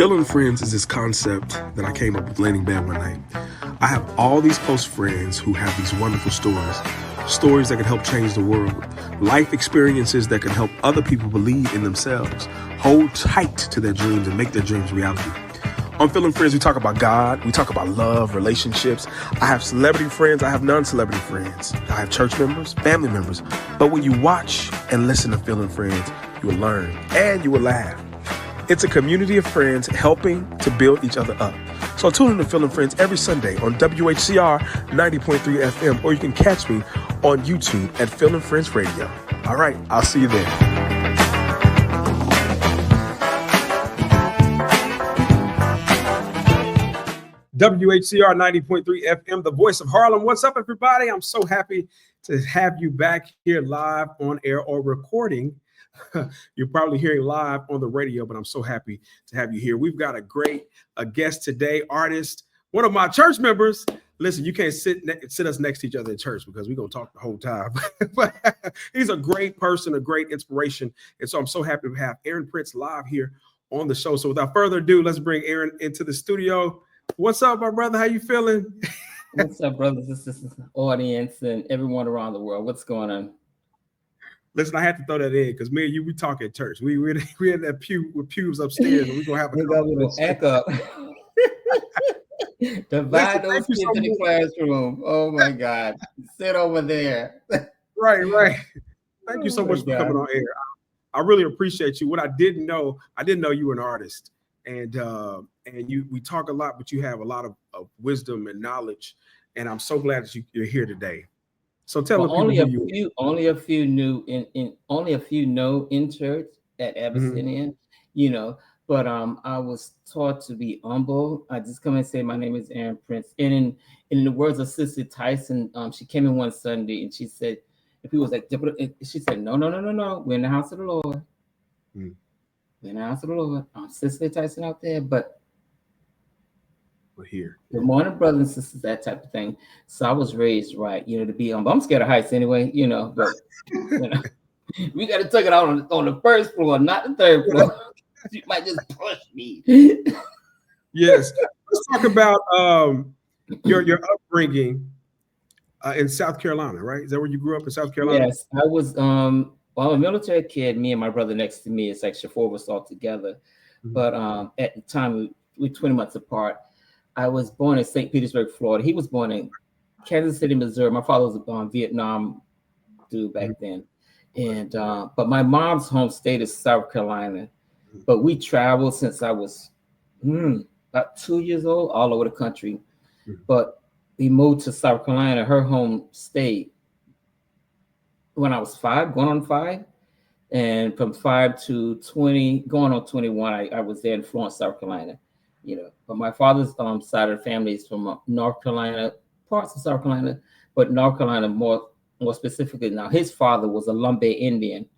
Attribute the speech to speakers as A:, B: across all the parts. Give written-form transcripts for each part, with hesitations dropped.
A: Feeling friends is this concept that I came up with laying in bed one night. I have all these close friends who have these wonderful stories that can help change the world, life experiences that can help other people believe in themselves, hold tight to their dreams and make their dreams reality. On Feeling Friends, we talk about God, we talk about love, relationships. I have celebrity friends, I have non-celebrity friends. I have church members, family members. But when you watch and listen to Feeling Friends, you will learn and you will laugh. It's a community of friends helping to build each other up. So tune in to Feeling Friends every Sunday on WHCR 90.3 FM, or you can catch me on YouTube at Feeling Friends Radio. All right, I'll see you there. WHCR 90.3 FM, the voice of Harlem. What's up, everybody? I'm so happy to have you back here live on air or recording. You're probably hearing live on the radio, but I'm so happy to have you here. We've got a great guest today, artist, one of my church members. Listen, you can't sit us next to each other in church because we're going to talk the whole time. But he's a great person, a great inspiration. And so I'm so happy to have Aron Prince live here on the show. So without further ado, let's bring Aron into the studio. What's up, my brother? How you feeling?
B: What's up, brothers and sisters, audience, and everyone around the world? What's going on?
A: Listen, I had to throw that in because me and you, we talk at church. We in that pew with pews upstairs, and we're gonna have
B: a echo. Divide those kids in the classroom. Oh my God, sit over there.
A: Right. Thank you so much for coming on air. I really appreciate you. What I didn't know you were an artist, and we talk a lot, but you have a lot of wisdom and knowledge, and I'm so glad that you're here today. So tell me,
B: only a few know in church at Abyssinian, But I was taught to be humble. I just come and say my name is Aron Prince. And in the words of Sister Tyson, she came in one Sunday and she said, if he was like, she said, no, we're in the house of the Lord. We're in the house of the Lord. Sister Tyson out there, but
A: we're here.
B: Good morning, brothers and sisters, that type of thing. So I was raised right, to be humble. I'm scared of heights anyway, but we got to take it out on the first floor, not the third floor. You might just push me.
A: Yes. Let's talk about your upbringing in South Carolina, right? Is that where you grew up, in South Carolina?
B: Yes, I was a military kid. Me and my brother next to me, it's actually four of us all together. Mm-hmm. But at the time, we were 20 months apart. I was born in St. Petersburg, Florida. He was born in Kansas City, Missouri. My father was a Vietnam dude back then. And but my mom's home state is South Carolina. But we traveled since I was about 2 years old, all over the country. But we moved to South Carolina, her home state, when I was 5, going on 5. And from 5 to 20, going on 21, I was there in Florence, South Carolina. But my father's side of the family is from North Carolina, parts of South Carolina, but North Carolina more specifically. Now, his father was a Lumbee Indian,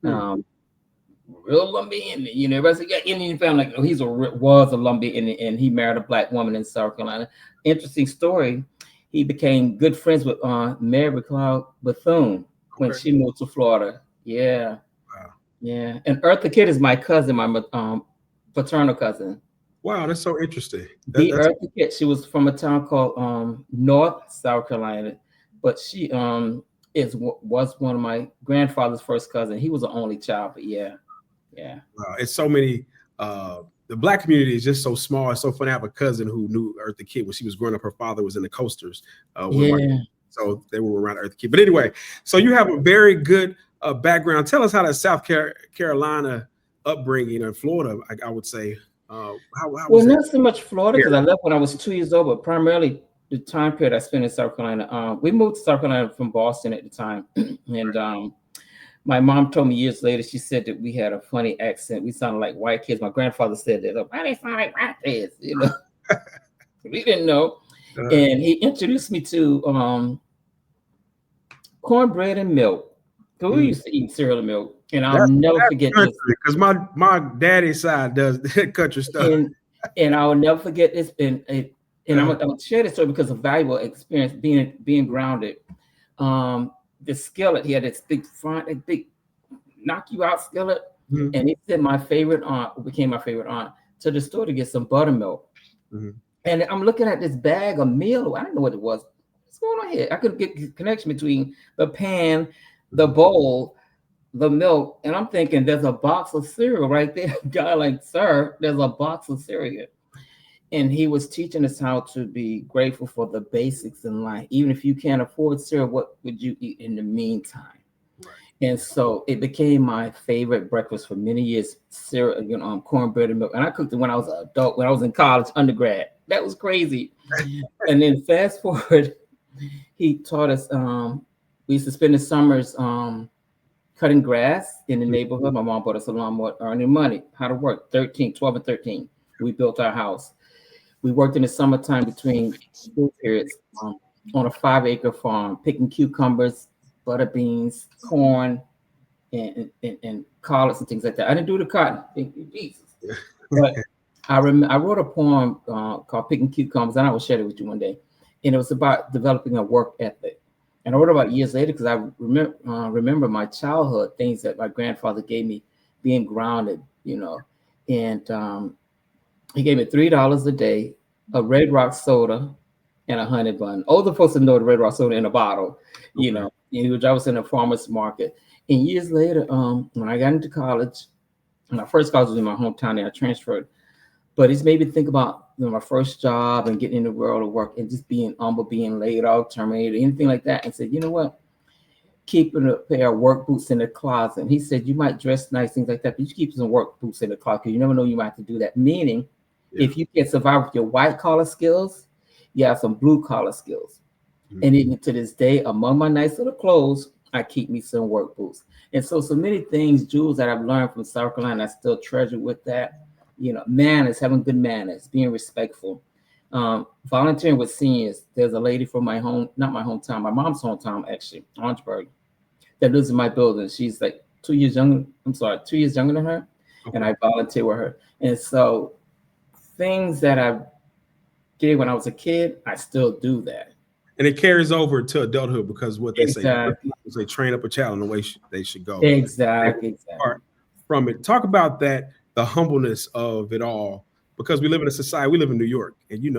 B: real Lumbee Indian. Everybody got Indian family. Like, was a Lumbee Indian, and he married a black woman in South Carolina. Interesting story. He became good friends with Mary McLeod Bethune when she moved to Florida. Yeah, wow. Yeah. And Eartha Kitt is my cousin, my paternal cousin.
A: Wow, that's so interesting.
B: Eartha Kitt, she was from a town called North South Carolina, but she was one of my grandfather's first cousin. He was the only child, but yeah.
A: Wow, it's so many. The black community is just so small. It's so fun to have a cousin who knew Eartha Kitt when she was growing up. Her father was in the Coasters. So they were around Eartha Kitt. But anyway, so you have a very good background. Tell us how that South Carolina upbringing in Florida, I would say.
B: Not so much Florida, because I left when I was 2 years old, but primarily the time period I spent in South Carolina. We moved to South Carolina from Boston at the time. And my mom told me years later, she said that we had a funny accent. We sounded like white kids. My grandfather said that, why they sound like white kids? We didn't know. And he introduced me to cornbread and milk. So we used to eat cereal and milk. And I'll never forget this.
A: Because my daddy's side does country stuff.
B: And I'll never forget this. And I'm going to share this story because of valuable experience being grounded. The skillet, he had this big knock you out skillet. And he said my favorite aunt became my favorite aunt to the store to get some buttermilk.
A: Mm-hmm.
B: And I'm looking at this bag of meal. I didn't know what it was. What's going on here? I couldn't get the connection between the pan, the bowl, the milk. And I'm thinking there's a box of cereal right there. Guy like, sir, there's a box of cereal. And he was teaching us how to be grateful for the basics in life. Even if you can't afford cereal, what would you eat in the meantime?
A: Right.
B: And so it became my favorite breakfast for many years. Cereal, cornbread and milk. And I cooked it when I was an adult, when I was in college, undergrad. That was crazy. And then fast forward, he taught us. We used to spend the summers cutting grass in the neighborhood. My mom bought us a lawnmower, earning money. How to work? 12 and 13. We built our house. We worked in the summertime between school periods on a 5-acre farm, picking cucumbers, butter beans, corn, and collards and things like that. I didn't do the cotton. Thank you, Jesus. But I wrote a poem called "Picking Cucumbers," and I will share it with you one day. And it was about developing a work ethic. And I wrote about years later because I remember my childhood, things that my grandfather gave me, being grounded, and he gave me $3 a day, a Red Rock soda, and a honey bun. Older folks know the Red Rock soda in a bottle, And he would drive us in a farmer's market. And years later, when I got into college, my first college was in my hometown, and I transferred. But it's made me think about my first job and getting in the world of work and just being humble, being laid off, terminated, anything like that. And said, you know what? Keeping a pair of work boots in the closet. And he said, you might dress nice, things like that, but you keep some work boots in the closet because you never know you might have to do that. Meaning, if you can survive with your white collar skills, you have some blue collar skills. Mm-hmm. And even to this day, among my nice little clothes, I keep me some work boots. And so many things, Jules, that I've learned from South Carolina, I still treasure with that. Manners, having good manners, being respectful, volunteering with seniors. There's a lady from my hometown, my mom's hometown, actually, Orangeburg, that lives in my building. She's like 2 years younger than her. Okay. And I volunteer with her. And so things that I did when I was a kid, I still do that.
A: And it carries over to adulthood because what they say is they train up a child in the way they should go.
B: Exactly.
A: From it. Talk about that, the humbleness of it all, because we live in a society, we live in New York, and you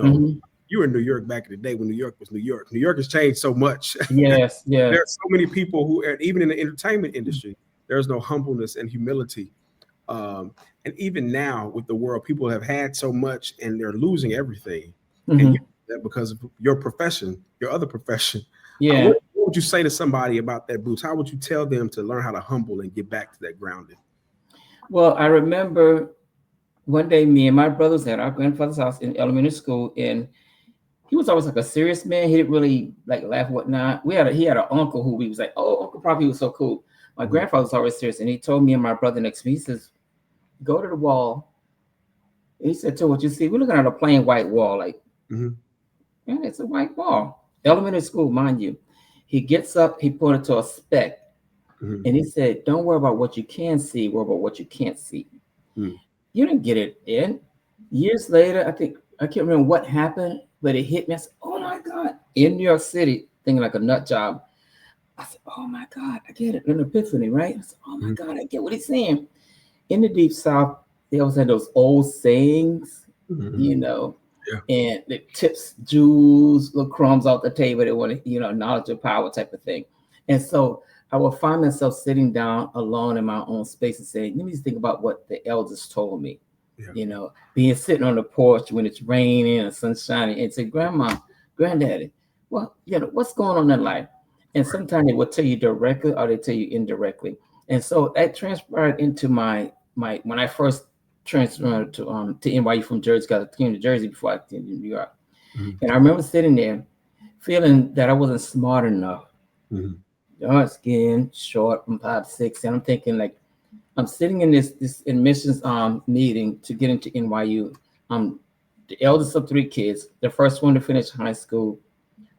A: were in New York back in the day when New York was New York. New York has changed so much.
B: Yes.
A: There are so many people who are, even in the entertainment industry, there's no humbleness and humility. And even now with the world, people have had so much and they're losing everything. Mm-hmm. And that because of your profession, your other profession.
B: Yeah.
A: What would you say to somebody about that, Boots? How would you tell them to learn how to humble and get back to that grounded?
B: Well, I remember one day me and my brothers at our grandfather's house in elementary school, and he was always like a serious man. He didn't really like laugh and whatnot. He had an uncle who we was like, oh, Uncle Poppy was so cool. My grandfather was always serious, and he told me and my brother next to me, he says, go to the wall. And he said, to what you see, we're looking at a plain white wall, like, yeah, it's a white wall. Elementary school, mind you. He gets up, he pointed to a speck, and he said, don't worry about what you can see, worry about what you can't see. You didn't get it in. Years later, I can't remember what happened, but it hit me. I said, oh my God, in New York City, thinking like a nut job. I said, oh my God, I get it. An epiphany, right? I said, oh my God, I get what he's saying. In the Deep South, they always had those old sayings, and the tips, jewels, little crumbs off the table. They want to, knowledge of power type of thing. And so I will find myself sitting down alone in my own space and saying, let me just think about what the elders told me, being sitting on the porch when it's raining and sun's shining and say, Grandma, Granddaddy, well, what's going on in life? And sometimes they will tell you directly or they tell you indirectly. And so that transpired into my when I first transferred to NYU from Jersey, because I came to Jersey before I came to New York. And I remember sitting there feeling that I wasn't smart enough. Dark skin, short, I'm 5'6", and I'm thinking like I'm sitting in this admissions meeting to get into NYU. I'm the eldest of 3 kids, the first one to finish high school,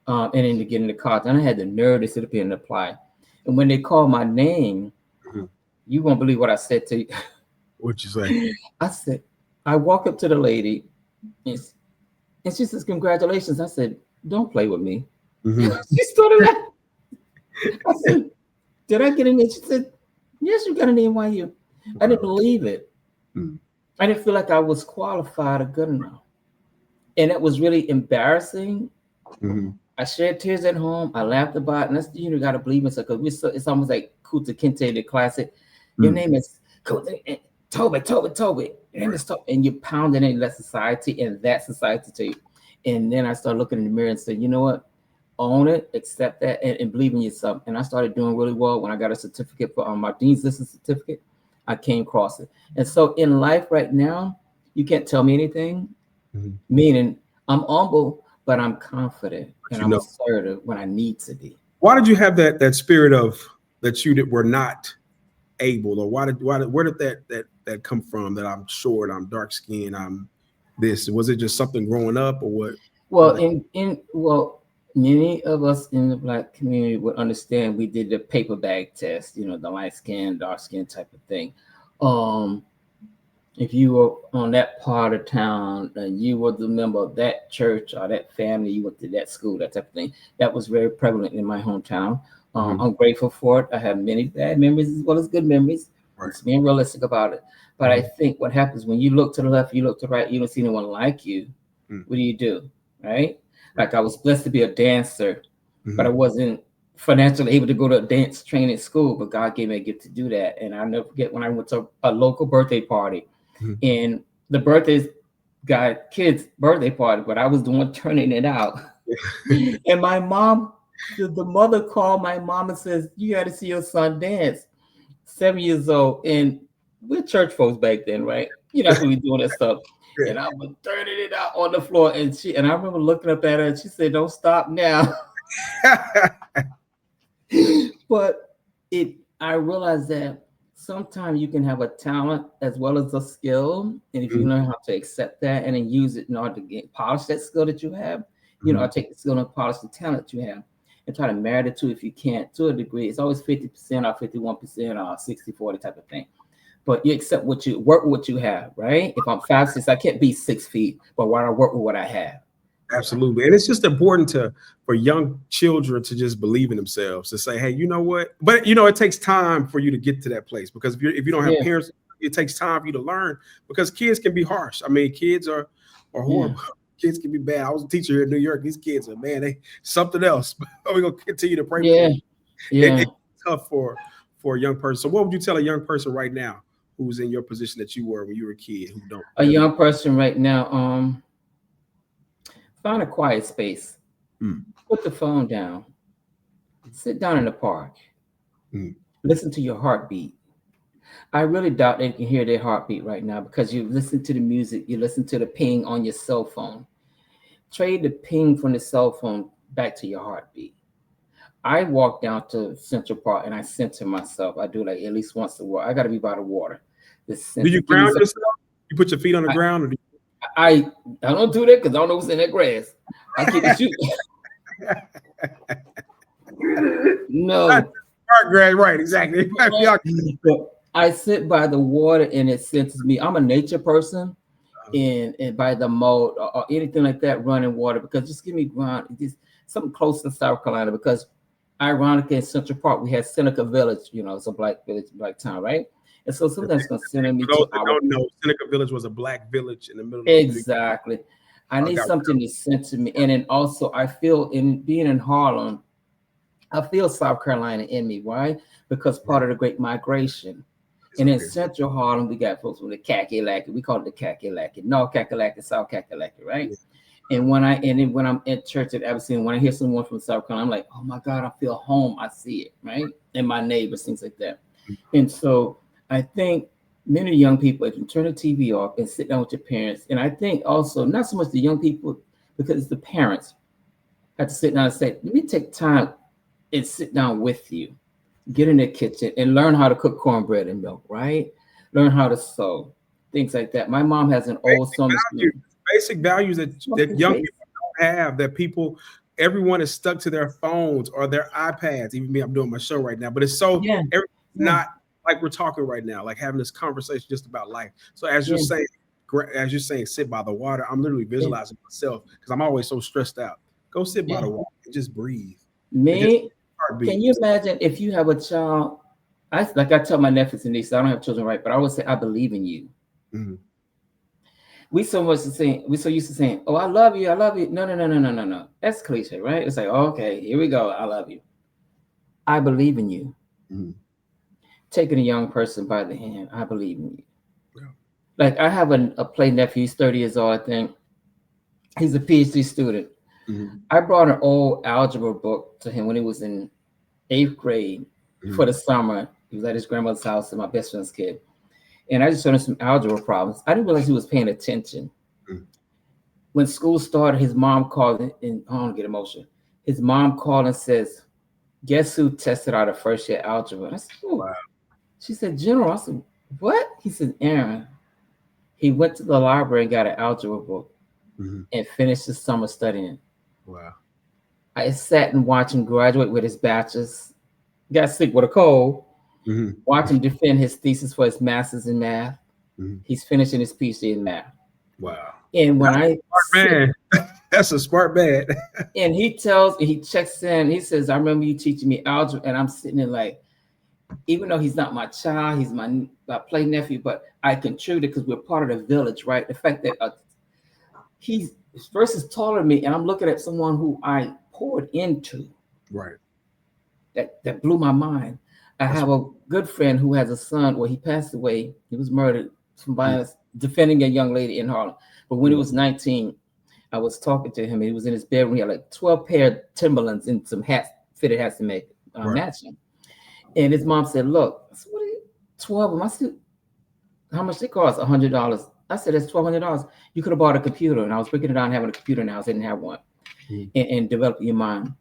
B: and then to get into college. And I had the nerve to sit up here and apply. And when they called my name, you won't believe what I said to you.
A: What'd you say?
B: I said, I walk up to the lady, and she says, congratulations. I said, don't play with me. She started laughing. I said, did I get in there? She said, yes, you got an NYU. I didn't believe it. I didn't feel like I was qualified or good enough. And it was really embarrassing.
A: Mm-hmm.
B: I shed tears at home. I laughed about it. And that's, gotta believe in stuff because it's almost like Kuta Kinte, the classic. Your
A: Mm.
B: name is Kuta, Toby. Your name is Toby. And you pound it in that society and that society to you. And then I started looking in the mirror and said, you know what? Own it, accept that, and believe in yourself. And I started doing really well when I got a certificate for my Dean's Listen certificate. I came across it. And so in life right now, you can't tell me anything,
A: Mm-hmm.
B: meaning I'm humble, but I'm confident
A: But
B: and
A: you
B: I'm
A: know,
B: assertive when I need to be.
A: why did you have that spirit of that you were not able, or where did that come from? That I'm short, I'm dark skinned, I'm this. Was it just something growing up, or what? How
B: Well,
A: did
B: many of us in the Black community would understand we did the paper bag test, the light skin, dark skin type of thing. Um, if you were on that part of town and you were the member of that church or that family, you went to that school, that type of thing. That was very prevalent in my hometown.
A: Mhm.
B: I'm grateful for it. I have many bad memories as well as good memories.
A: Right.
B: Just being realistic about it. But I
A: Mhm.
B: think what happens when you look to the left, you look to the right, you don't see anyone like you.
A: Mhm.
B: What do? Right?
A: Right.
B: Like I was blessed to be a dancer, but I
A: Mhm.
B: wasn't financially able to go to a dance training school. But God gave me a gift to do that. And I'll never forget when I went to a local birthday party
A: Mhm.
B: and the birthdays got kids' birthday party, but I was the one turning it out. And my mom, the mother called my mom and says, "You got to see your son dance." 7 years old, and we're church folks back then, right? You're not gonna be doing that stuff.
A: Yeah.
B: And I was turning it out on the floor, and I remember looking up at her, and she said, "Don't stop now." But I realized that sometimes you can have a talent as well as a skill, and if you
A: Mhm.
B: learn how to accept that and then use it in order to polish that skill that you have,
A: Mhm.
B: or take the skill and polish the talent you have, and try to marry the two if you can't to a degree. It's always 50% or 51% or 60-40 type of thing. But you accept what you work with what you have, right? If I'm 5'6", I can't be 6 feet, but why I work with what I have.
A: Absolutely. And it's just important for young children to just believe in themselves, to say, hey, you know what? But it takes time for you to get to that place, because if you don't have
B: Yeah,
A: parents, it takes time for you to learn, because kids can be harsh. I mean, kids are
B: yeah,
A: horrible. Kids can be bad. I was a teacher here in New York. These kids are, man, they something else. But we're gonna continue to pray for
B: yeah,
A: them.
B: yeah.
A: It's tough for a young person. So what would you tell a young person right now who's in your position that you were when you were a kid, who don't
B: A
A: doesn't
B: young person right now, find a quiet space.
A: mm,
B: Put the phone down. Sit down in the park.
A: mm,
B: Listen to your heartbeat. I really doubt they can hear their heartbeat right now because you listen to the music, you listen to the ping on your cell phone. Trade the ping from the cell phone back to your heartbeat. I walk down to Central Park and I center myself. I do like at least once a while. I got to be by the water. Just
A: do
B: center,
A: you
B: give me
A: ground
B: some.
A: yourself? You put your feet on the
B: I
A: ground, or do
B: I, I don't do that because I don't know what's in that grass. I keep the shoot.
A: Right,
B: No,
A: right, exactly.
B: but I sit by the water and it centers me. I'm a nature person, and by the moat or anything like that, running water because just give me ground. Just something close to South Carolina because ironically in Central Park we had Seneca Village. It's a black village, black town, right? And so sometimes it's gonna send me
A: For those
B: to
A: that
B: our
A: don't know, Seneca Village was a black village in the middle of New York.
B: exactly. I need
A: Got
B: something to center me, and then also I feel in being in Harlem, I feel South Carolina in me. Why? Because part of the Great Migration.
A: it's
B: And
A: up
B: in
A: here.
B: Central Harlem, we got folks from the Kakalaki. We call it the Kakalaki, North Kakalaki, South Kakalaki, right?
A: Yeah.
B: And then when I'm at church at Abyssinian, when I hear someone from South Carolina, I'm like, oh my God, I feel home. I see it, right? And my neighbors, things like that. And so I think many young people, if you turn the TV off and sit down with your parents, and I think also not so much the young people, because it's the parents have to sit down and say, let me take time and sit down with you, get in the kitchen and learn how to cook cornbread and milk, right? Learn how to sew, things like that. My mom has an old
A: Basic
B: sewing
A: values,
B: machine.
A: basic values that
B: Something
A: young
B: basic.
A: people don't have, that everyone is stuck to their phones or their iPads. Even me, I'm doing my show right now, but it's so
B: Yeah,
A: everything's
B: yeah,
A: not like we're talking right now, like having this conversation just about life. So
B: yeah,
A: as you're saying, sit by the water, I'm literally
B: yeah,
A: visualizing myself because I'm always so stressed out. Go sit by
B: yeah.
A: the water and just breathe and just
B: Me, can
A: heartbeat.
B: you imagine if you have a child? I tell my nephews and nieces, I don't have children, right? But I always say, I believe in you.
A: Mhm.
B: we so much to saying, we so used to saying, "Oh, I love you, I love you." No, no, no, no, no, no, no. That's cliche, right? It's like, okay, here we go. I love you. I believe in you.
A: Mm-hmm.
B: Taking a young person by the hand, I believe in you.
A: Yeah.
B: Like I have a play nephew. He's 30 years old. I think he's a PhD student.
A: Mm-hmm.
B: I brought an old algebra book to him when he was in 8th grade for
A: Mm-hmm.
B: the summer. He was at his grandmother's house and my best friend's kid. And I just showed him some algebra problems. I didn't realize he was paying attention.
A: Mm-hmm.
B: When school started, his mom called and I don't get emotional. His mom called and says, "Guess who tested out of first year algebra?" And I said, "Oh."
A: Wow.
B: She said, "General." I said, "What?" He said, "Aaron." He went to the library and got an algebra book
A: Mm-hmm.
B: and finished the summer studying.
A: Wow.
B: I sat and watched him graduate with his bachelor's, got sick with a cold,
A: Mm-hmm.
B: watch him defend his thesis for his master's in math.
A: Mm-hmm.
B: He's finishing his PhD in math.
A: Wow.
B: And when
A: That's
B: I
A: smart man. That's a smart man.
B: and he tells me, he checks in, he says, "I remember you teaching me algebra." And I'm sitting there like, even though he's not my child, he's my play nephew, but I contributed because we're part of the village, right? The fact that he's versus taller than me, and I'm looking at someone who I poured into.
A: Right.
B: That blew my mind. I have a good friend who has a son. Well, he passed away. He was murdered from violence, defending a young lady in Harlem. But when he was 19, I was talking to him. And he was in his bedroom. He had like 12 pair of Timberlands and some hats, fitted hats to make matching. And his mom said, "Look," I said, "What are you, 12 of them?" I said, "How much they cost?" $100. I said, "That's $1,200. You could have bought a computer." And I was breaking it down, having a computer now. I didn't have one. And developing your mind.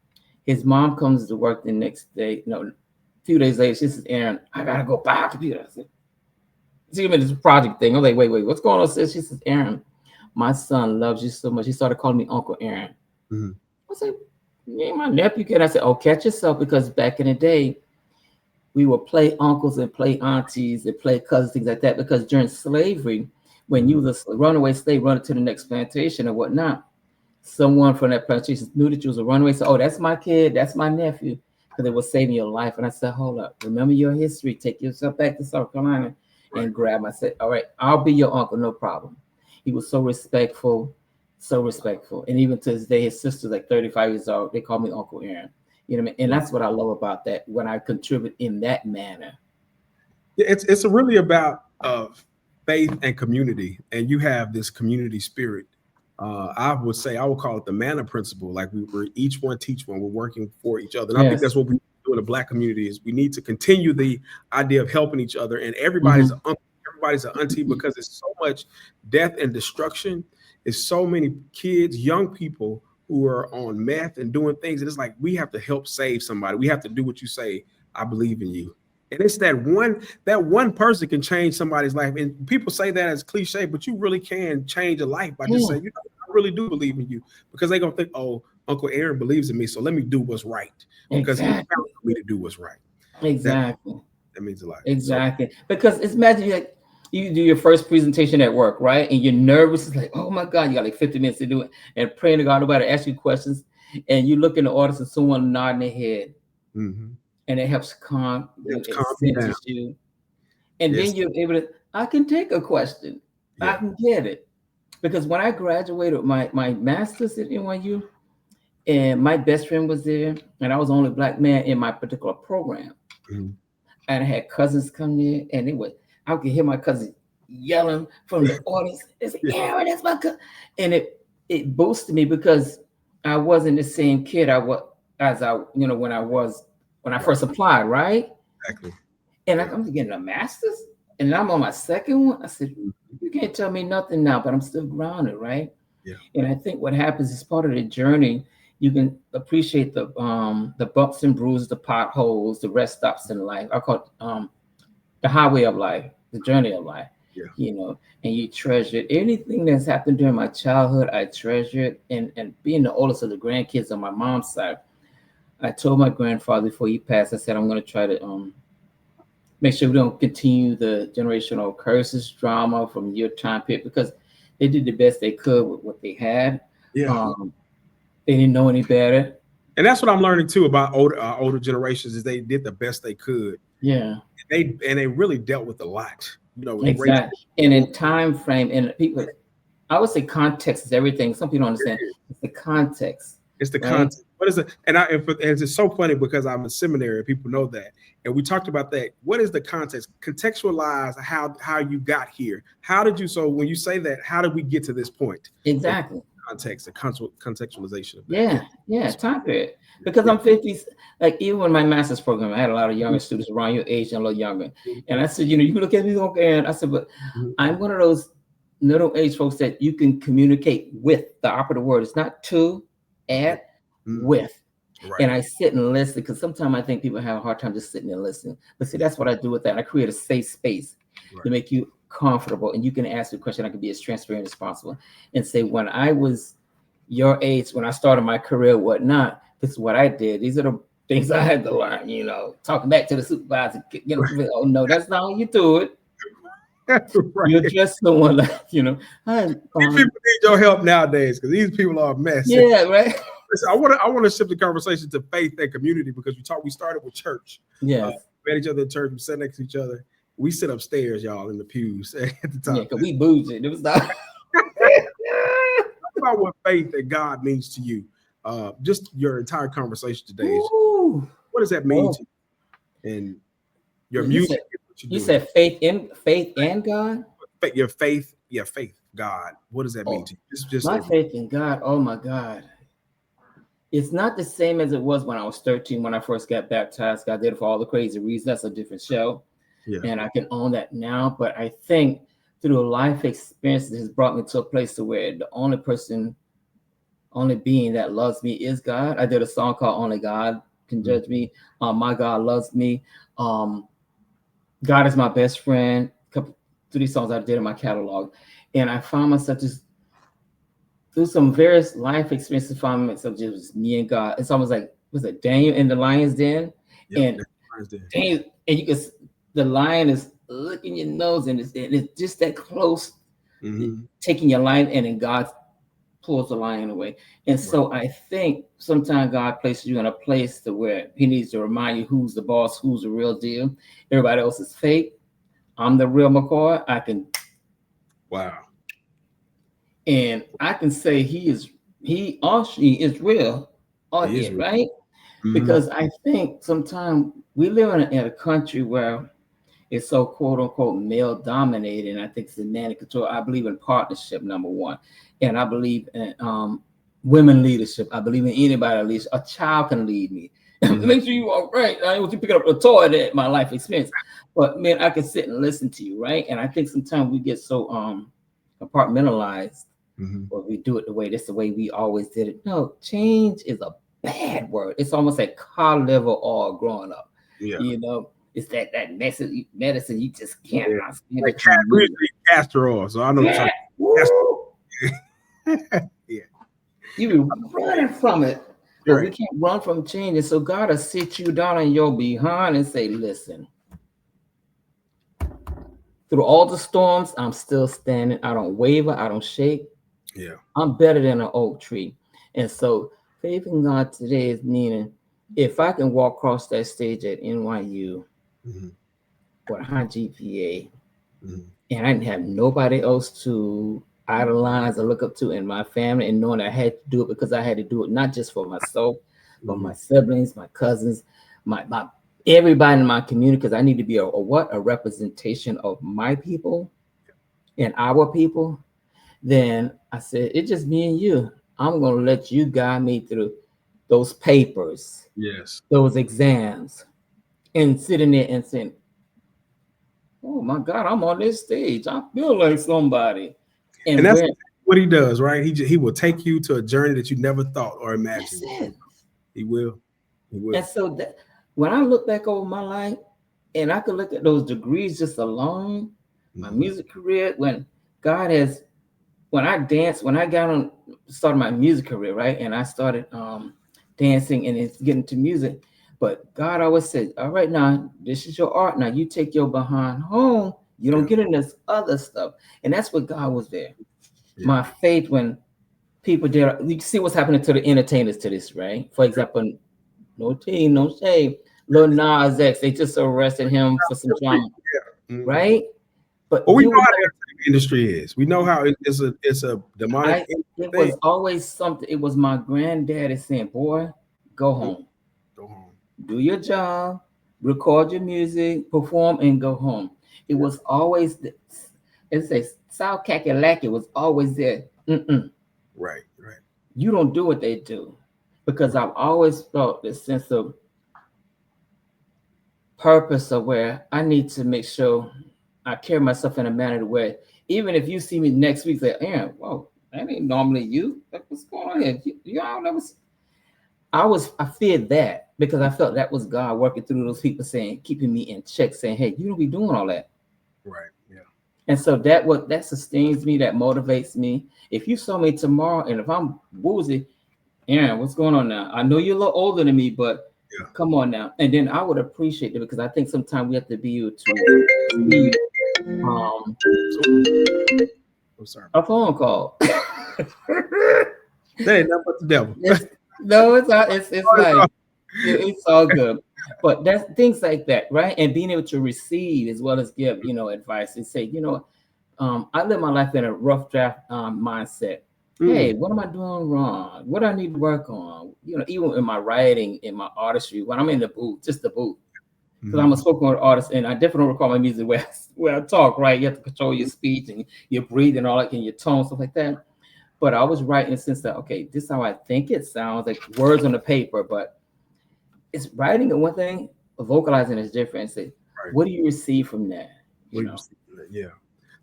B: His mom comes to work the next day. No, a few days later, she says, "Aaron, I gotta go buy a computer." I said, "See, this project thing." I'm like, wait, what's going on, sis?" She says, "Aaron, my son loves you so much." He started calling me Uncle Aaron.
A: Mm-hmm.
B: I said, "Me and my nephew kid." I said, "Oh, catch yourself," because back in the day, we would play uncles and play aunties and play cousins, things like that. Because during slavery, when you was a runaway slave running to the next plantation or whatnot, someone from that plantation knew that you was a runaway. So, "Oh, that's my kid, that's my nephew," because it was saving your life. And I said, "Hold up, remember your history. Take yourself back to South Carolina and grab him." I said, "All right, I'll be your uncle, no problem." He was so respectful, so respectful. And even to this day, his sister's like 35 years old. They call me Uncle Aaron. You know what I mean? And that's what I love about that when I contribute in that manner.
A: Yeah, it's really about faith and community, and you have this community spirit. I would say I would call it the manna principle. Like we're each one teach one. We're working for each other, and I think that's what we do in the Black community. Is we need to continue the idea of helping each other, and everybody's an uncle, everybody's an auntie, because it's so much death and destruction. It's so many kids, young people who are on meth and doing things, and it's like we have to help save somebody. We have to do what you say. I believe in you. And it's that one person can change somebody's life. And people say that as cliche, but you really can change a life by just saying, "I really do believe in you," because they're gonna think, "Oh, Uncle Aaron believes in me, so let me do what's right." Because he found me to do what's right.
B: Exactly.
A: That means a lot.
B: Exactly. So, because it's imagine like you do your first presentation at work, right? And you're nervous. It's like, "Oh my God, you got like 50 minutes to do it," and praying to God nobody ask you questions. And you look in the audience and someone nodding their head. And it helps calm you, it centers you. And then you're able to, "I can take a question. I can get it." Because when I graduated my master's at NYU, and my best friend was there, and I was the only Black man in my particular program. And I had cousins come there, and I could hear my cousins yelling from the audience. It's like, "Aaron, that's my cousin." And it boosted me because I wasn't the same kid I was when I first applied, right?
A: Exactly.
B: And I'm getting a master's, and I'm on my second one. I said, "You can't tell me nothing now," but I'm still grounded, right?
A: Yeah.
B: And I think what happens is part of the journey. You can appreciate the bumps and bruises, the potholes, the rest stops in life. I call it the highway of life, the journey of life.
A: Yeah.
B: You know, and you treasure it. Anything that's happened during my childhood, I treasure it. And being the oldest of the grandkids on my mom's side, I told my grandfather before he passed, I said, "I'm going to try to make sure we don't continue the generational curses, drama from your time period," because they did the best they could with what they had.
A: Yeah.
B: They didn't know any better.
A: And that's what I'm learning too about older generations is they did the best they could.
B: Yeah.
A: They really dealt with a lot.
B: Exactly. And in time frame, and people, I would say context is everything. Some people don't understand. It's the context.
A: It's the
B: right?
A: content. What is it? And it's so funny because I'm in seminary. People know that, and we talked about that. What is the context? Contextualize how you got here. How did you? So when you say that, how did we get to this point?
B: Exactly.
A: Context, the contextualization of
B: that. Yeah, time period. Because I'm 50, like even when my master's program, I had a lot of younger students around your age and a little younger. And I said, you can look at me, okay. And I said, but I'm one of those middle age folks that you can communicate with. The operative word is not to, at, with. Right. And I sit and listen because sometimes I think people have a hard time just sitting and listening. But see, that's what I do with that. I create a safe space to make you comfortable, and you can ask a question. I can be as transparent as possible and say, when I was your age, when I started my career, whatnot, this is what I did. These are the things I had to learn, talking back to the supervisor, oh no, that's not how you do it. Right. You address someone like,
A: hi, these people need your help nowadays because these people are a mess.
B: Yeah, right.
A: Listen, I want to shift the conversation to faith and community because we started with church.
B: Yes.
A: We met each other in church, we sat next to each other. We sit upstairs, y'all, in the pews at the time.
B: Yeah, because we bougie. It was not.
A: Talk about what faith and God means to you. Just your entire conversation today. What does that mean to you? And your music.
B: You said faith and God?
A: Your faith, God. What does that mean to you? Just
B: my faith in God. Oh my God. It's not the same as it was when I was 13 when I first got baptized. God did it for all the crazy reasons. That's a different show. Yeah. And I can own that now. But I think through a life experience, it has brought me to a place to where the only being that loves me is God. I did a song called Only God Can Judge Me. My God loves me. God is my best friend. 3 songs I did in my catalog. And I found myself just through some various life experiences, found myself just me and God. It's almost like, was it Daniel in the lion's den? Yep, and you can, the lion is licking your nose, and it's just that close, taking your lion, and then God pulls the lion away. And so I think sometimes God places you in a place to where he needs to remind you who's the boss, who's the real deal. Everybody else is fake. I'm the real McCoy.
A: Wow.
B: And I can say he or she is real, right? Because I think sometimes we live in a country where it's so quote unquote male dominated, and I think it's the man in control. I believe in partnership, number one, and I believe in women leadership. I believe in anybody leads. A child can lead me. Make sure you are right. I want you picking up a toy at my life experience, but man, I can sit and listen to you, right? And I think sometimes we get so compartmentalized. Or we do it the way we always did it. No, change is a bad word. It's almost like car liver oil growing up. Yeah. It's that medicine you just can't stand.
A: Like castor oil. So I know. Yeah.
B: You running from it. But we can't run from change. And so God will sit you down on your behind and say, listen, through all the storms, I'm still standing. I don't waver. I don't shake.
A: Yeah,
B: I'm better than an oak tree. And so faith in God today is meaning if I can walk across that stage at NYU with a high GPA and I didn't have nobody else to idolize or look up to in my family, and knowing I had to do it because I had to do it not just for myself, but my siblings, my cousins, my everybody in my community, because I need to be a representation of my people and our people. Then I said, it's just me and you. I'm going to let you guide me through those papers, those exams, and sitting there and saying, oh my God, I'm on this stage. I feel like somebody.
A: And that's what he does, right? He will take you to a journey that you never thought or imagined. He will.
B: And so that when I look back over my life, and I could look at those degrees just alone, my music career, when I danced, when I started my music career, right? And I started dancing and it's getting to music. But God always said, all right, now, this is your art. Now you take your behind home. You don't get in this other stuff. And that's what God was there. Yeah. My faith when people did, you see what's happening to the entertainers to this, right? For example, no teen, no shame. Lil Nas X, they just arrested him for some drama, right? But
A: we know how to industry is. We know how it's a demonic
B: It
A: thing.
B: was always something. It was my granddaddy saying, "Boy, go home,
A: Go home.
B: do your job, record your music, perform, and go home." It was always it's a South Kakalaki was always there. Mm-mm,
A: Right, right.
B: you don't do what they do, because I've always felt this sense of purpose of where I need to make sure I carry myself in a manner where even if you see me next week, say, Aaron, whoa, that ain't normally you. Like, what's going on here? You all never. I feared that because I felt that was God working through those people saying, keeping me in check, saying, hey, you don't be doing all that.
A: Right. Yeah.
B: And so that sustains me, that motivates me. If you saw me tomorrow and if I'm woozy, Aaron, what's going on now? I know you're a little older than me, but
A: Yeah.
B: come on now. And then I would appreciate it because I think sometimes we have to be able to see
A: I'm sorry.
B: a phone call.
A: That ain't nothing but the devil.
B: No, it's like it's all good. But that's things like that, right? And being able to receive as well as give, advice and say, I live my life in a rough draft mindset. Hey, what am I doing wrong? What do I need to work on? Even in my writing, in my artistry, when I'm in the booth, just the booth. Because I'm a spoken word artist, and I definitely don't record my music where I talk, right? You have to control your speech and your breathing and all that, and your tone, stuff like that. But I was writing in the sense that, okay, this is how I think it sounds, like words on the paper, but it's writing is one thing, vocalizing is different. Say, right. What do you receive from that?
A: Yeah.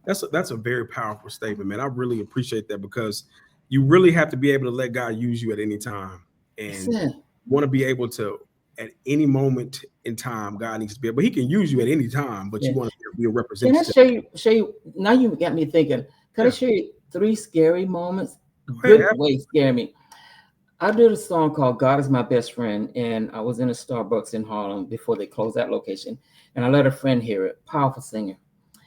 A: That's a very powerful statement, man. I really appreciate that because you really have to be able to let God use you at any time and want to be able to at any moment in time. God needs to be able, but he can use you at any time, but you want to be a representative.
B: Can I show you now you got me thinking, can I show you 3 scary moments? Good way scare me. I did a song called God Is My Best Friend, and I was in a Starbucks in Harlem before they closed that location, and I let a friend hear it, powerful singer.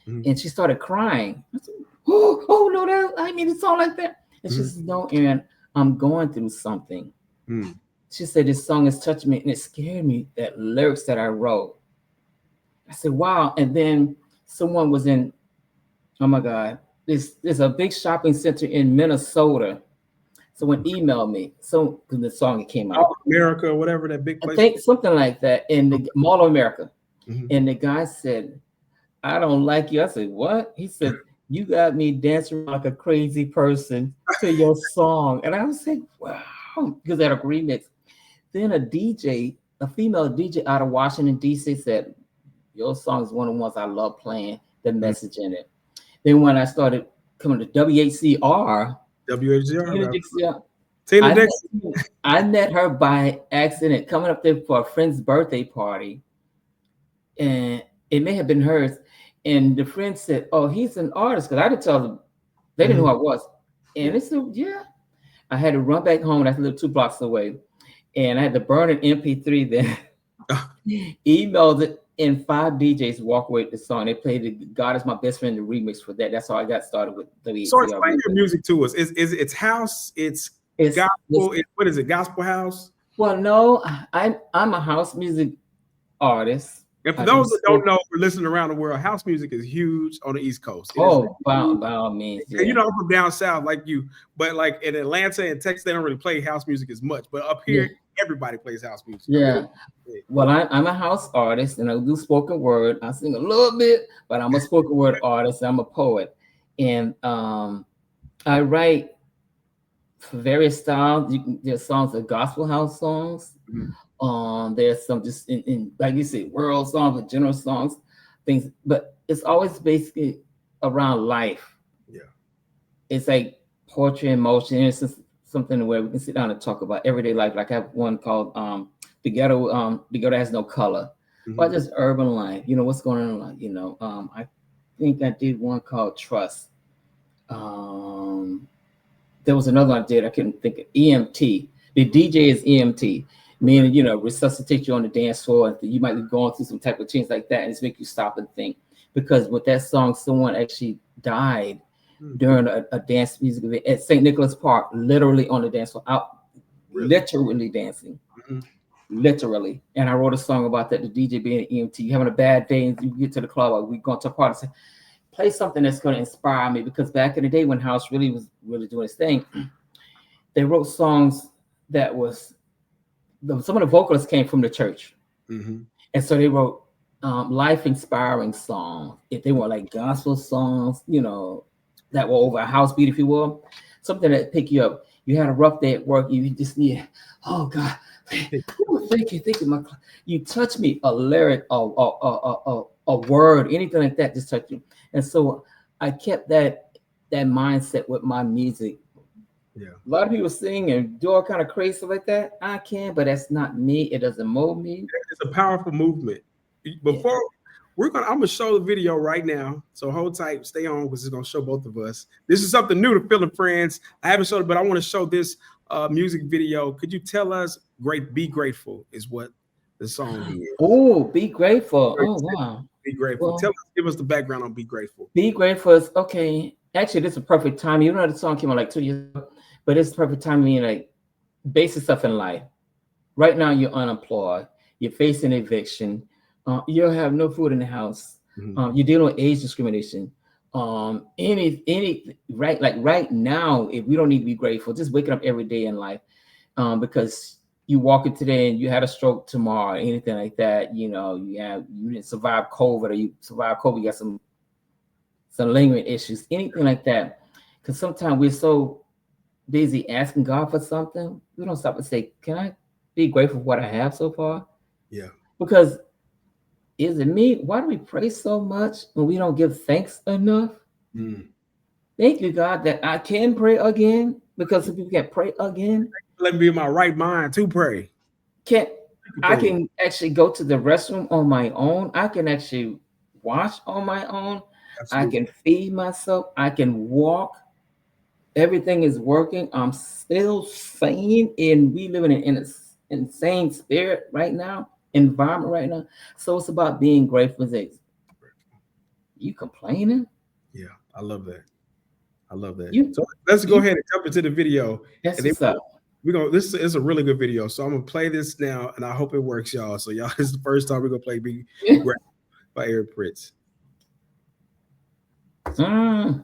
B: And she started crying. I said, oh no, I mean, it's all like that. And she said, no, Aaron, I'm going through something. She said, this song has touched me, and it scared me, that lyrics that I wrote. I said, wow. And then someone was in, oh my God, there's a big shopping center in Minnesota. Someone emailed me, because the song came out.
A: Mall of America, whatever that big place.
B: I think something like that, in the Mall of America. And the guy said, I don't like you. I said, what? He said, you got me dancing like a crazy person to your song. And I was like, wow, because that remix. Then a female DJ out of Washington, D.C. said, your song is one of the ones I love playing, the message in it. Then when I started coming to WHCR, I met her by accident coming up there for a friend's birthday party. And it may have been hers. And the friend said, oh, he's an artist. Because I didn't tell them. They didn't know who I was. And they said, yeah. I had to run back home. That's a little 2 blocks away. And I had to burn an MP3 then. Emailed it. And 5 DJs walk away with the song. They played the God Is My Best Friend, the remix for that. That's how I got started with WHCR.
A: So explain your music to us. It's house, it's gospel. What is it? Gospel house?
B: Well, no, I'm a house music artist.
A: And for those that don't know, we're listening around the world, house music is huge on the East Coast.
B: By all means. Yeah.
A: And I'm from down south like you, but like in Atlanta and Texas, they don't really play house music as much. But up here, everybody plays house music.
B: Yeah. Well, I'm a house artist and I do spoken word. I sing a little bit, but I'm a spoken word artist. I'm a poet. And I write for various styles. There's songs of gospel house songs. There's some just in like you said, world songs or general songs, things, but it's always basically around life.
A: Yeah.
B: It's like poetry in motion. It's something where we can sit down and talk about everyday life. Like I have one called The Ghetto Has No Color. But just urban life, what's going on in life, I think I did one called Trust. There was another one I did, I couldn't think of, EMT. The DJ is EMT. Meaning, resuscitate you on the dance floor. And you might be going through some type of change like that, and it's make you stop and think. Because with that song, someone actually died during a dance music event at St. Nicholas Park, literally on the dance floor, literally dancing, literally. And I wrote a song about that. The DJ being an EMT, you having a bad day, and you get to the club, we going to a party. play something that's going to inspire me, because back in the day when house really was really doing its thing, they wrote songs that was some of the vocalists came from the church, and so they wrote life inspiring songs. If they were like gospel songs, that were over a house beat, if you will, something that pick you up. You had a rough day at work, you just need, oh God, thank you, you touch me, a lyric, a word, anything like that, just touch you. And so I kept that mindset with my music.
A: Yeah.
B: A lot of people sing and do all kind of crazy stuff like that. I can, but that's not me. It doesn't mold me.
A: It's a powerful movement. Before I'm gonna show the video right now. So hold tight, stay on, because it's gonna show both of us. This is something new to Philip Friends. I haven't showed it, but I want to show this music video. Could you tell us? Be Grateful is what the song is.
B: Oh, Be Grateful. Oh, wow.
A: Be Grateful. Well, give us the background on Be Grateful.
B: Be Grateful is okay. Actually, this is a perfect time. You know, the song came out like 2 years ago, but it's perfect time. Like basic stuff in life. Right now, you're unemployed. You're facing eviction. You have no food in the house. You're dealing with age discrimination. Any right now, if we don't need to be grateful, just waking up every day in life, because you walk in today and you had a stroke tomorrow, anything like that. You didn't survive COVID, or you survived COVID, you got some lingering issues, anything like that. Because sometimes we're so busy asking God for something, we don't stop and say, "Can I be grateful for what I have so far?"
A: Yeah.
B: Because is it me? Why do we pray so much when we don't give thanks enough? Thank you, God, that I can pray again, because if people can't pray again,
A: let me be in my right mind to pray.
B: I can actually go to the restroom on my own. I can actually wash on my own. Absolutely. I can feed myself. I can walk. Everything is working. I'm still sane, and we live in an insane spirit right now, environment right now. So it's about being grateful. You complaining?
A: Yeah, I love that. So let's go ahead and jump into the video.
B: That's what's up.
A: This is a really good video. So I'm gonna play this now, and I hope it works, y'all. So y'all, this is the first time we're gonna play Be Grateful by Aron Prince. Here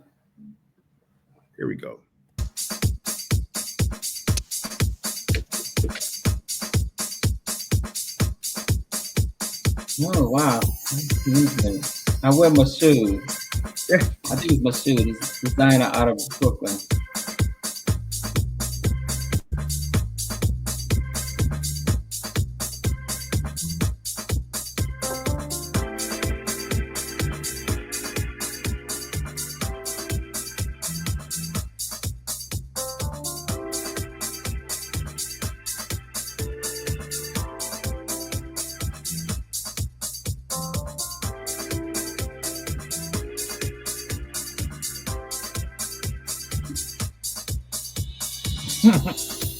A: we go.
B: Oh wow! I wear my shoes. I think it's my shoes. It's designer out of Brooklyn.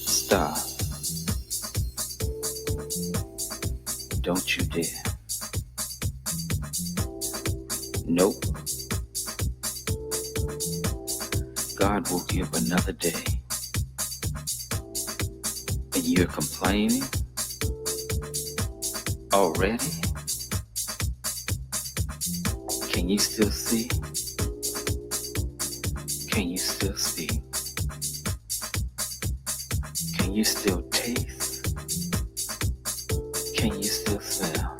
C: Stop. Don't you dare. Nope. God woke you up another day, and you're complaining already? Can you still see? Can you still speak? Can you still taste? Can you still smell?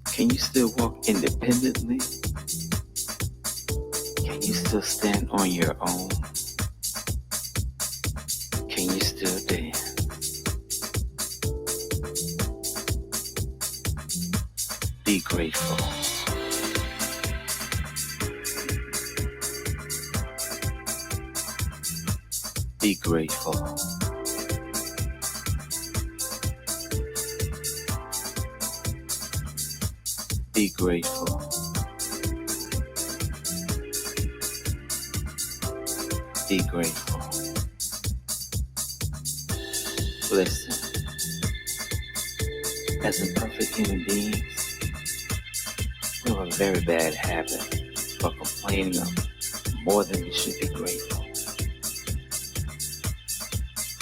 C: Can you still walk independently? Can you still stand on your own? Can you still dance? Be grateful. Be grateful. Be grateful. Be grateful. Listen, as imperfect human beings, we have a very bad habit for complaining of more than we should be grateful.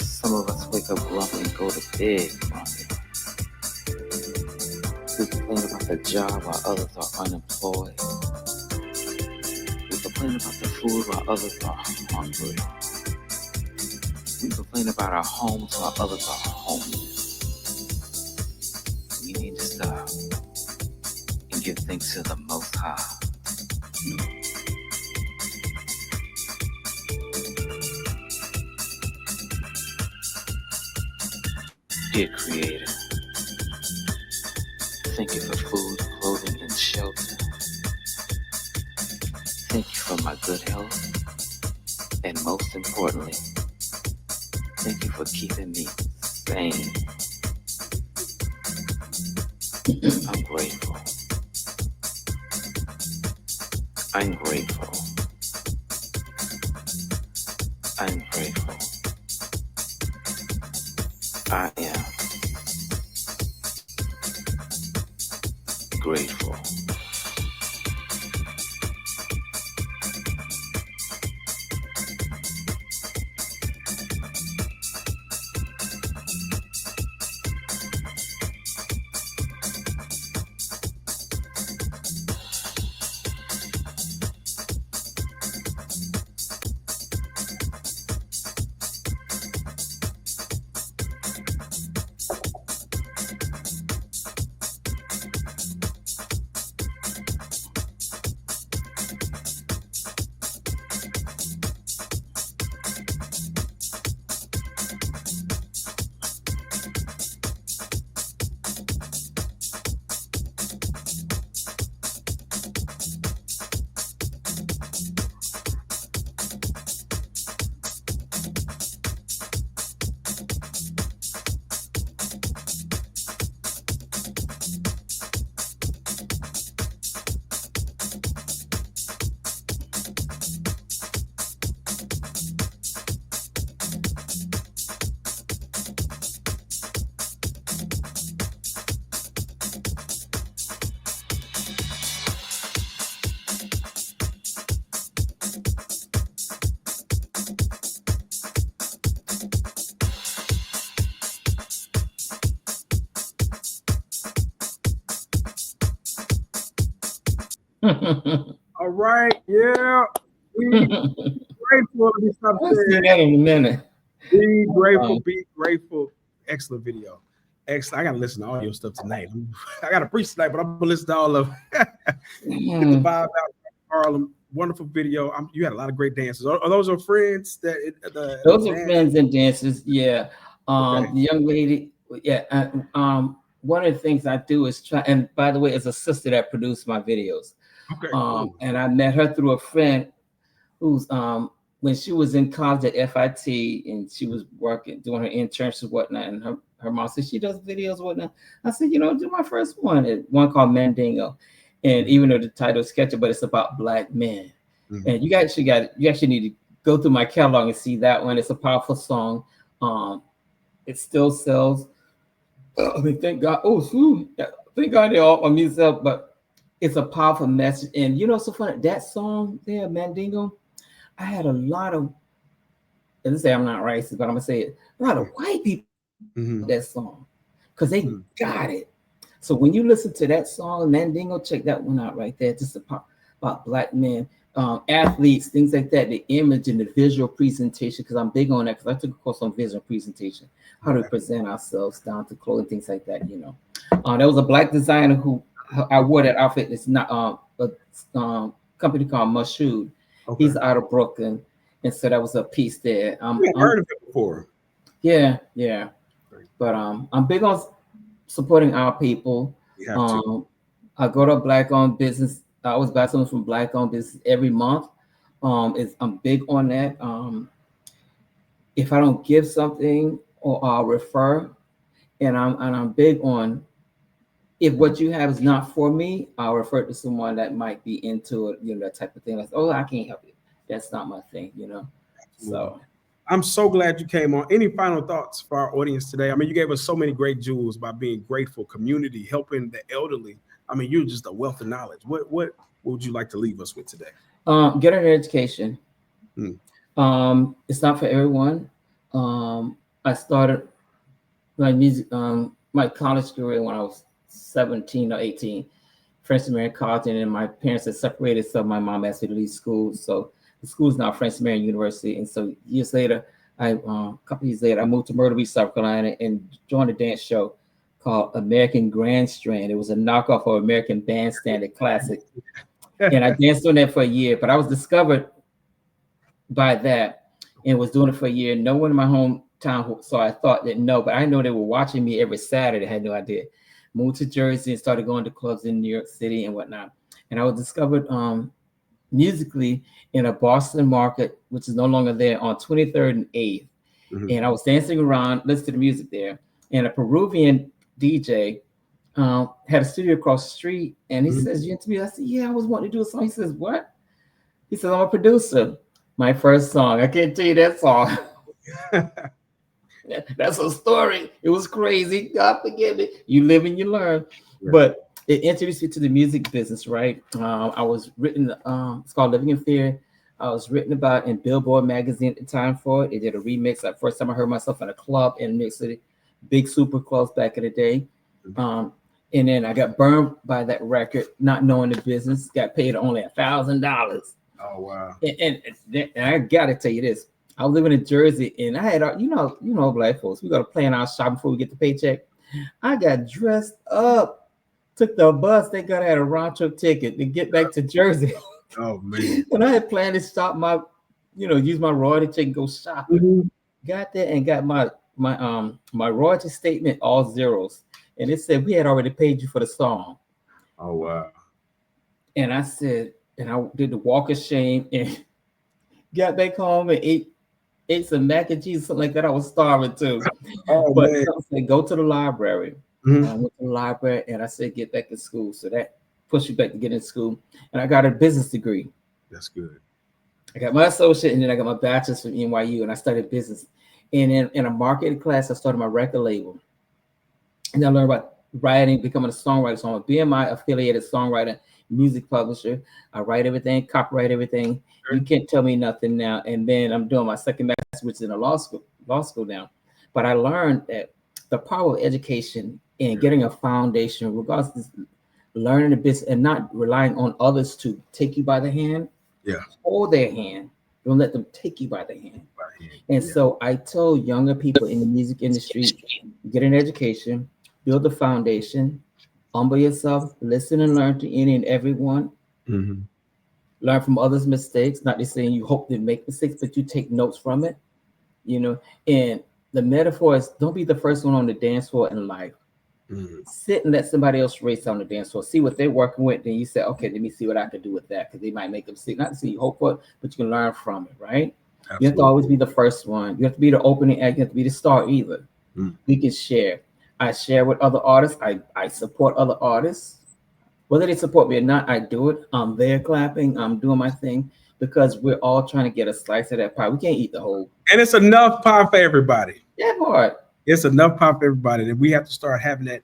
C: Some of us wake up grumpy and go to bed grumpy. We complain about the job while others are unemployed. complain about the food while others are hungry. We complain about our homes while others are homeless. We need to stop and give thanks to the Most High. Dear Creator, thank you for food, clothing, and shelter. Thank you for my good health. And most importantly, thank you for keeping me sane. I'm grateful. I'm grateful. I'm grateful. I am grateful.
A: All right, yeah. Be grateful. Let me stop
B: I'll see
A: saying.
B: that in a minute.
A: Be grateful. Be grateful. Excellent video. Excellent. I gotta listen to all your stuff tonight. I gotta preach tonight, but I'm gonna listen to all of Get the vibe out of Harlem. Wonderful video. You had a lot of great dances. Are those your friends?
B: Those are friends and dancers. Yeah.
A: Okay.
B: The young lady. Yeah. One of the things I do is try. And by the way, it's a sister that produced my videos.
A: Okay. Cool.
B: And I met her through a friend who's when she was in college at FIT and she was working, doing her internships and whatnot. And her mom said she does videos and whatnot. I said, do my first one. One called Mandingo. And even though the title is sketchy, but it's about Black men. Mm-hmm. And you actually need to go through my catalog and see that one. It's a powerful song. It still sells. I mean, thank God. Thank God they all my music up, but it's a powerful message. And so funny, that song there, Mandingo, I had a lot of, and let's say I'm not racist, but I'm gonna say it, a lot of white people that song because they got it. So when you listen to that song, Mandingo, check that one out right there. Just about Black men, athletes, things like that, the image and the visual presentation, because I'm big on that because I took a course on visual presentation, how to present ourselves down to clothing, things like that, There was a Black designer who I wore that outfit. It's not a company called Mushood. Okay. He's out of Brooklyn. And so that was a piece there.
A: I've heard of it before.
B: Yeah. But I'm big on supporting our people. I go to a Black-owned business. I always buy something from Black-owned business every month. I'm big on that. If I don't give something, or I'll refer, and I'm big on, if what you have is not for me, I'll refer to someone that might be into it, that type of thing. Like, I can't help it. That's not my thing, So
A: I'm so glad you came on. Any final thoughts for our audience today? I mean, you gave us so many great jewels by being grateful, community, helping the elderly. I mean, you're just a wealth of knowledge. What would you like to leave us with today?
B: Get an education. It's not for everyone. I started my music, my college career when I was 17 or 18. French American College, and then my parents had separated, so my mom asked me to leave school. So the school is now French American University. And so years later, a couple years later, I moved to Myrtle Beach, South Carolina, and joined a dance show called American Grandstand. It was a knockoff of American Bandstand, a classic. And I danced on that for a year, but I was discovered by that and was doing it for a year. No one in my hometown, so I thought that no, but I know they were watching me every Saturday. I had no idea. Moved to Jersey and started going to clubs in New York City and whatnot. And I was discovered musically in a Boston market, which is no longer there, on 23rd and 8th. Mm-hmm. And I was dancing around, listening to the music there. And a Peruvian DJ had a studio across the street. And he says, "You into me?" I said, "Yeah, I was wanting to do a song." He says, "What?" He says, "I'm a producer." My first song. I can't tell you that song. That's a story. It was crazy. God forgive me. You live and you learn. Yeah. But it introduced me to the music business, right? I was written, it's called Living in Fear. I was written about in Billboard magazine at the time for it. They did a remix. The first time I heard myself in a club in New York City, big super clubs back in the day. And then I got burned by that record, not knowing the business, got paid only $1,000.
A: Oh, wow.
B: And I got to tell you this. I was living in Jersey, and I had, you know, black folks, we got to plan our shop before we get the paycheck. I got dressed up, took the bus. They got had a round trip ticket to get back to Jersey.
A: Oh, man.
B: And I had planned to stop use my royalty check and go shopping. Mm-hmm. Got there and got my royalty statement, all zeros. And it said, "We had already paid you for the song."
A: Oh, wow.
B: And I said, and I did the walk of shame and got back home and ate some mac and cheese, something like that. I was starving too. But I said, "Go to the library." Mm-hmm. I went to the library and I said, "Get back in school." So that pushed me back to get in school. And I got a business degree.
A: That's good.
B: I got my associate and then I got my bachelor's from NYU and I studied business. And in a marketing class, I started my record label. And I learned about writing, becoming a songwriter. So I'm a BMI affiliated songwriter, music publisher. I write everything, copyright everything. Sure. You can't tell me nothing now. And then I'm doing my second master's, which is in a law school now. But I learned that the power of education and getting a foundation, regardless of learning the business and not relying on others to take you by the hand, hold their hand. Don't let them take you by the hand. And so I told younger people in the music industry, get an education, build a foundation, humble yourself, listen and learn to any and everyone. Mm-hmm. Learn from others' mistakes. Not just saying you hope they make mistakes, but you take notes from it. And the metaphor is, don't be the first one on the dance floor in life. Mm-hmm. Sit and let somebody else race on the dance floor. See what they're working with. Then you say, "Okay, let me see what I can do with that," because they might make them sick. Not to see you hope for it, but you can learn from it, right? Absolutely. You have to always be the first one. You have to be the opening act. You have to be the star either. Mm. We can share. I share with other artists. I support other artists. Whether they support me or not, I do it. I'm there clapping. I'm doing my thing because we're all trying to get a slice of that pie. We can't eat the whole.
A: And it's enough pie for everybody.
B: That part.
A: It's enough pie for everybody. And we have to start having that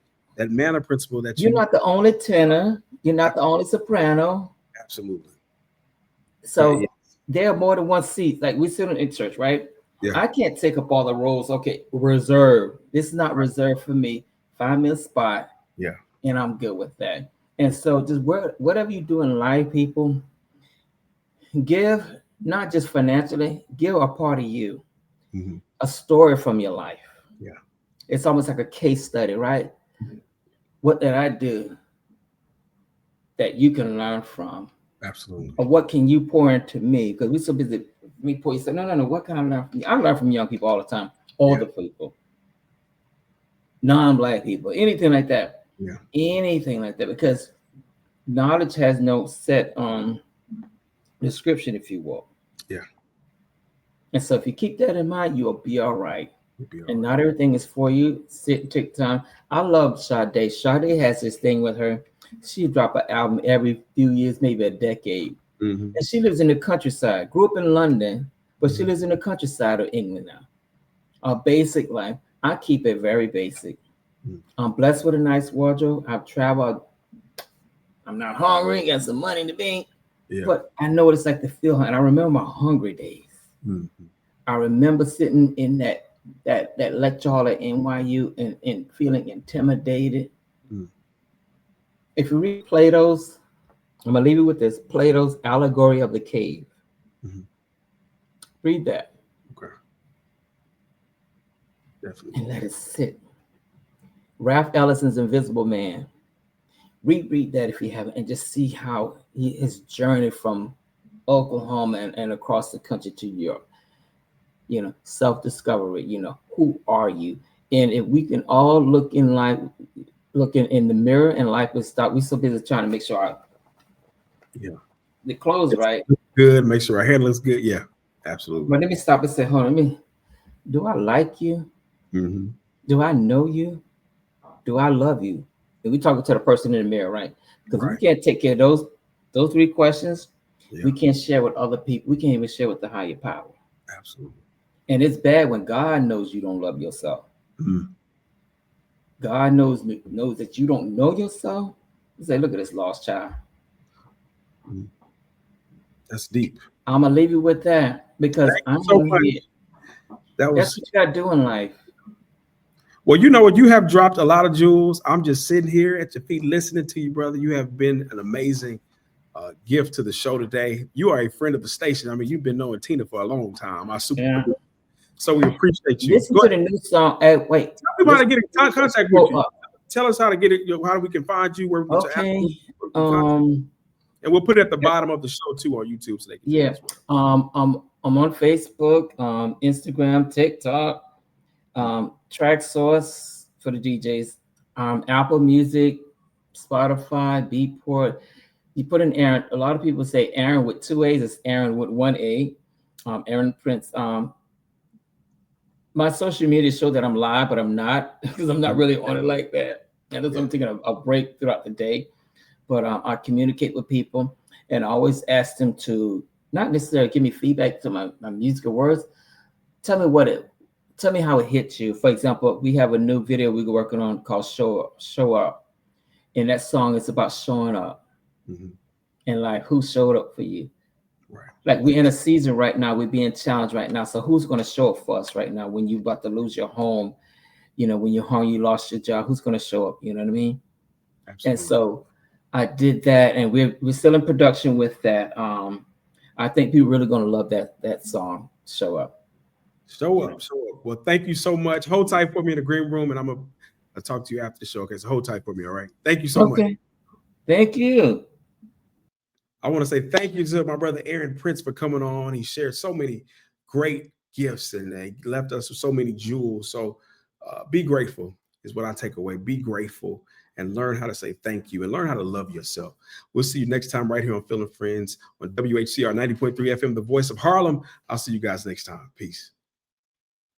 A: manner principle that
B: you're not the only tenor. You're not the only soprano.
A: Absolutely.
B: So there are more than one seat. Like we sit in church, right? Yeah. I can't take up all the roles. Okay, reserve. This is not reserved for me. Find me a spot.
A: Yeah.
B: And I'm good with that. And so just whatever you do in life, people, give, not just financially, give a part of you, a story from your life.
A: Yeah.
B: It's almost like a case study, right? Mm-hmm. What did I do that you can learn from?
A: Absolutely.
B: Or what can you pour into me? Because we're so busy. Me pour you say, no. What can I learn from you? I learn from young people all the time, older people, non-Black people, anything like that.
A: Yeah.
B: Anything like that, because knowledge has no set description, if you will.
A: Yeah.
B: And so if you keep that in mind, you'll be all right. And not everything is for you. Sit and take time. I love Sade. Sade has this thing with her. She drop an album every few years, maybe a decade. Mm-hmm. And she lives in the countryside. Grew up in London, but she lives in the countryside of England now. A basic life. I keep it very basic. Mm-hmm. I'm blessed with a nice wardrobe. I've traveled. I'm not hungry. Got some money in the bank. Yeah. But I know what it's like to feel hungry. And I remember my hungry days. Mm-hmm. I remember sitting in that lecture hall at NYU and feeling intimidated. Mm. If you read Plato's, I'm gonna leave you with this: Plato's Allegory of the Cave.
A: Mhm.
B: Read that
A: Okay. Definitely.
B: and let it sit. Ralph Ellison's Invisible Man. Reread that if you haven't, and just see how his journey from Oklahoma and across the country to Europe. Self-discovery. Who are you? And if we can all looking in the mirror, and life will stop. We so busy trying to make sure
A: Yeah.
B: the clothes right.
A: Good. Make sure our hair looks good. Yeah, absolutely.
B: But let me stop and say, hold on, do I like you?
A: Mm-hmm.
B: Do I know you? Do I love you? And we talking to the person in the mirror, right? Because we
A: Right.
B: can't take care of those three questions.
A: Yeah.
B: We can't share with other people. We can't even share with the higher power.
A: Absolutely.
B: And it's bad when God knows you don't love yourself.
A: Mm-hmm.
B: God knows that you don't know yourself. He say, look at this lost child.
A: Mm-hmm. That's deep.
B: I'm gonna leave you with that because I'm
A: so
B: here.
A: That was
B: That's what you gotta do in life.
A: well, you know what? You have dropped a lot of jewels. I'm just sitting here at your feet listening to you, brother. You have been an amazing gift to the show today. You are a friend of the station. I mean, you've been knowing Tina for a long time.
B: Yeah.
A: So we appreciate you.
B: Listen to the new song. Hey, wait.
A: Tell me how to get in contact with you.
B: Up.
A: Tell us how to get it. How we can find you. Where we
B: Okay.
A: and we'll put it at the bottom of the show too on YouTube, so they can.
B: Yeah. I'm on Facebook, Instagram, TikTok, Track Source for the DJs, Apple Music, Spotify, Beatport. You put in Aron. A lot of people say Aron with 2 A's. It's Aron with 1 A. Aron Prince. My social media show that I'm live, but I'm not because I'm not really on it like that. And that's I'm taking a break throughout the day. But I communicate with people and I always ask them to not necessarily give me feedback to my musical words. Tell me how it hits you. For example, we have a new video we're working on called Show Up. And that song is about showing up.
A: Mm-hmm.
B: And like who showed up for you.
A: Right.
B: Like we're in a season right now, we're being challenged right now. So who's going to show up for us right now when you're about to lose your home? When you're home, you lost your job, who's going to show up? You know what I mean? Absolutely. And so I did that, and we're still in production with that. I think people really going to love that song, Show Up.
A: Show up. Well, thank you so much. Hold tight for me in the green room, and I'll talk to you after the show. Okay, so hold tight for me, all right? Thank you so much.
B: Thank you.
A: I want to say thank you to my brother Aron Prince for coming on. He shared so many great gifts and he left us with so many jewels. So be grateful is what I take away. Be grateful and learn how to say thank you and learn how to love yourself. We'll see you next time right here on Feeling Friends on WHCR 90.3 FM, the voice of Harlem. I'll see you guys next time. Peace.